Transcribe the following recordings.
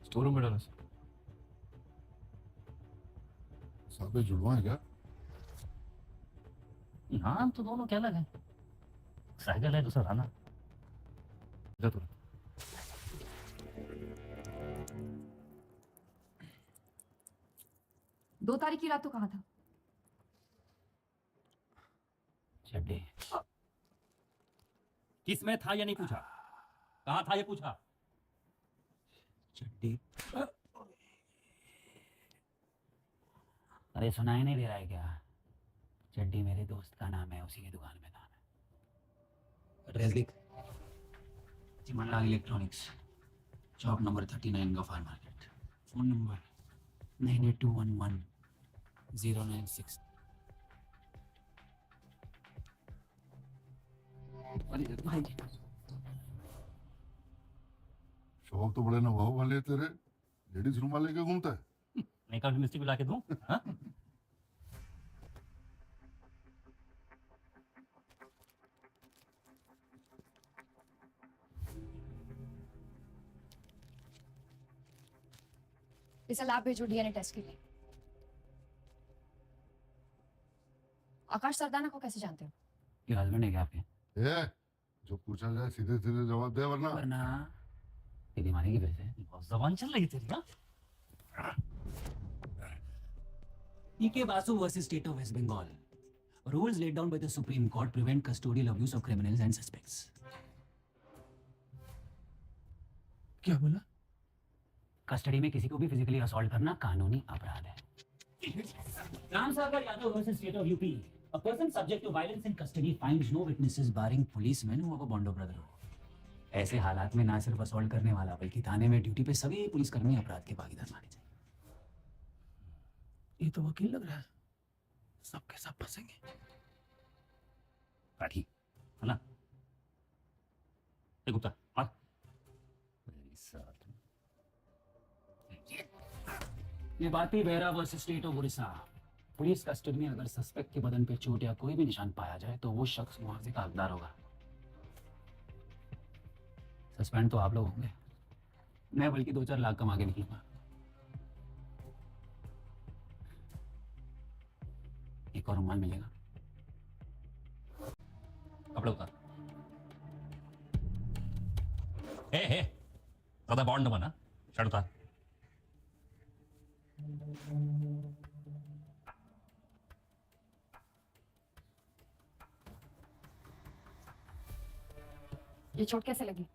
Store room में डाला साहब जुड़वा है क्या? हाँ तो दोनों क्या अलग है। साइकिल है दूसरा थाना। जा तुरंत। दो तारीख की रात तो कहाँ था? चड्डी किस में था या नहीं पूछा? कहाँ था ये पूछा? चड्डी अरे सुनाई नहीं दे रहा है क्या? चड्डी मेरे दोस्त का नाम है, उसी की दुकान में काम है। एड्रेस लिख। Chimanlal electronics, shop number 39 Gaffar market. Phone number 98211096। अरे भाई शौक तो बड़े नवाब वाले हैं तेरे, लेडीज रूम वाले के घूमता है। मेकअप मिस्त्री बुला के दूं? हाँ? इसे लैब भेजो डीएनए टेस्ट के लिए। आकाश सरदाना को कैसे जानते हो? ये हस्बैंड है क्या आपके? ए, जो पूछा जाए सीधे सीधे जवाब दे, वरना वरना तेरी मानेगी वैसे बहुत जबान चल रही है तेरी ना। PK Basu versus State of West Bengal. Rules laid down by the Supreme Court prevent custodial abuse of criminals and suspects. क्या बोला? कस्टडी में किसी को भी फिजिकली असॉल्ट करना कानूनी अपराध है। Ram Sagar Yadav versus State of UP. A person subject to violence in custody finds no witnesses barring policemen who have a bond of brotherhood। ऐसे हालात में ना सिर्फ असॉल्ट करने वाला बल्कि थाने में ड्यूटी पे सभी पुलिसकर्मी अपराध के भागीदार माने जाएंगे। ये तो वकील लग रहा है, सबके सब फंसेंगे। राठी है ना? गुप्ता मार। ये बाती Behera versus State of Orissa. Police custody में अगर सस्पेक्ट के बदन पे चोट या कोई भी निशान पाया जाए तो वो शख्स मुआवजे का हकदार होगा। सस्पेंड तो आप लोग होंगे, मैं बल्कि 2-4 लाख कमा के निकलूंगा। एक और रुमाल मिलेगा। कपड़े उतार। हे ज्यादा बॉन्ड न बना, शर्ट उतार। ये चोट कैसे लगी?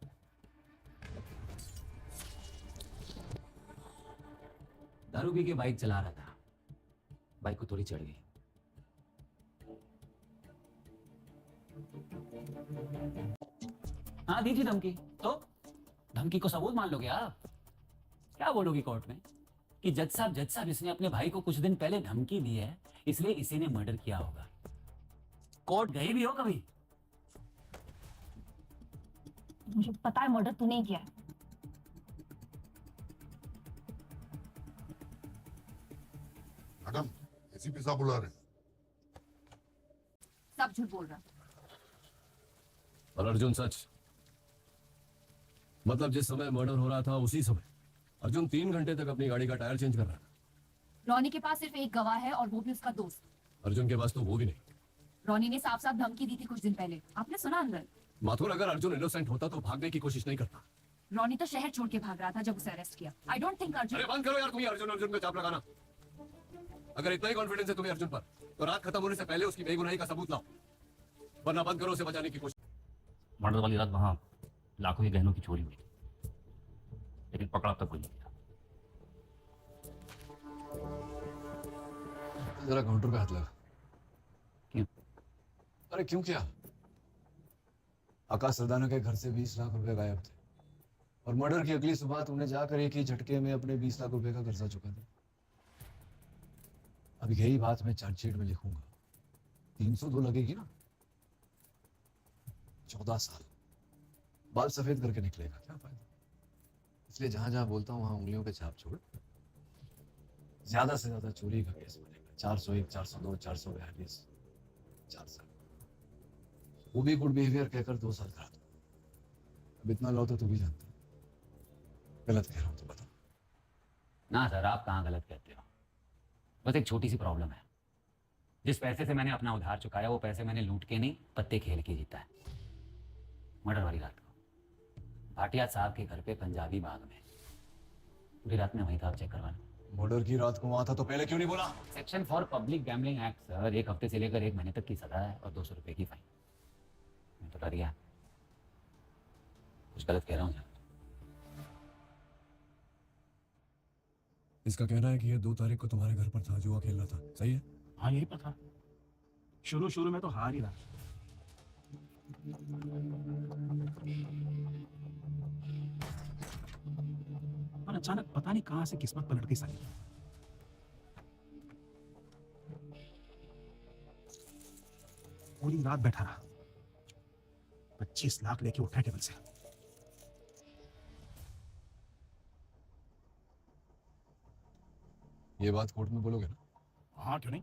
दारू पी के बाइक चला रहा था, बाइक को थोड़ी चढ़ गई। हाँ दी थी धमकी, तो धमकी को सबूत मान लोगे आप? क्या बोलोगी कोर्ट में कि जज साहब इसने अपने भाई को कुछ दिन पहले धमकी दी है, इसलिए इसी ने मर्डर किया होगा। कोर्ट गए भी हो कभी? मुझे पता है मर्डर तूने ही किया है। मैडम, एसीपी साहब बुला रहे हैं। सब झूठ बोल रहा। और अर्जुन सच? मतलब जिस समय मर्डर हो रहा था उसी समय अर्जुन 3 घंटे तक अपनी गाड़ी का टायर चेंज कर रहा था। रॉनी के पास सिर्फ एक गवाह है और वो भी उसका दोस्त। अर्जुन के पास तो वो भी नहीं। रॉनी ने साफ साफ धमकी दी थी कुछ दिन पहले, आपने सुना अंदर? माथुर, अगर अर्जुन इनोसेंट होता तो भागने की कोशिश नहीं करता। रॉनी तो शहर छोड़ के भाग रहा था जब उसे अरेस्ट किया। I don't think Arjun. अरे बंद करो यार, तुम्हें अर्जुन का चाप लगाना। अगर इतना ही कॉन्फिडेंस है तुम्हें अर्जुन पर, तो रात खत्म होने से पहले उसकी बेगुनाही का सबूत लाओ, वरना बंद करो उसे बचाने की कोशिश। मर्डर वाली रात वहां लाखों के गहनों की चोरी हुई, लेकिन पकड़ा अब तक कोई नहीं गया। जरा काउंटर पे हाथ लगा। क्यों? अरे क्यों क्या? आकाश सरदाना के घर से 20 लाख रुपए गायब थे और मर्डर की अगली सुबह तुमने जाकर एक ही झटके में अपने 20 लाख रुपए का कर्जा चुका दिया। अब यही बात मैं चार्जशीट में लिखूंगा। 302 लगेगी ना? 14 साल बाल सफेद करके निकलेगा, क्या फायदा? इसलिए जहां जहां बोलता हूं वहां उंगलियों पे छाप छोड़। ज्यादा से ज्यादा चोरी का केस बनेगा। 401, 402, 442, 4 साल। वो भी गुड बिहेवियर कहकर 2 साल करा दो। अब इतना लो तो तू भी जानता है। गलत कह रहा हूं तो बता। ना सर, आप कहाँ गलत कहते हो। बस एक छोटी सी प्रॉब्लम है। जिस पैसे से मैंने अपना उधार चुकाया वो पैसे मैंने लूट के नहीं पत्ते खेल के जीता है। मर्डर वाली रात को भाटिया साहब के घर पे पंजाबी बाग में, पूरी रात में वहीं था, आप चेक करवाना। मर्डर की रात को वहां था तो पहले क्यों नहीं बोला? Section for public gambling act sir, 1 हफ्ते से लेकर 1 महीने तक की सजा है और 200 रुपए की फाइन। मैं तो डर गया, कुछ गलत कह रहा हूँ सर। इसका कहना है कि ये 2 तारीख को तुम्हारे घर पर था, जुआ खेल रहा था, सही है? हाँ यही पर था। शुरू में तो हार ही रहा। पर अचानक पता नहीं कहां से किस्मत पलट गई साली। पूरी रात बैठा रहा, 25 लाख लेके उठा टेबल से। ये बात कोर्ट में बोलोगे ना? हाँ क्यों नहीं।